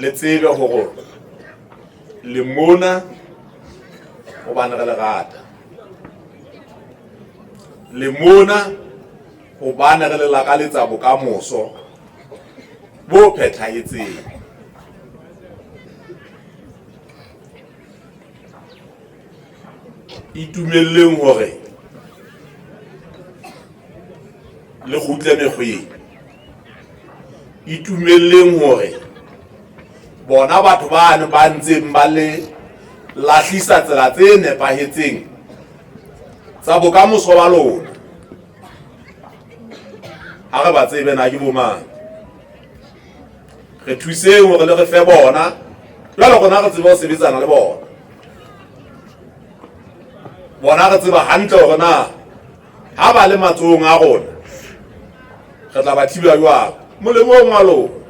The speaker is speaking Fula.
le tsebe hore le mona o bana re le rata, le mona o bana re le lakaletsa bokamoso bo phethahetseng. Itumelleng hore le kgutle mekgweng, itumelleng hore bona batho bane ba ntseng ba le lahlisa tsela tse nepahetseng tsa bokamoso ba lona, ha re ba tsebe na ke bo mang. Re thuseng hore le re fe bona jwale rona re tsebe ho sebetsana le bona. Bona re tseba hantle hore na ha ba le matsohong a rona re tla ba thibela jwang molemong wa lona.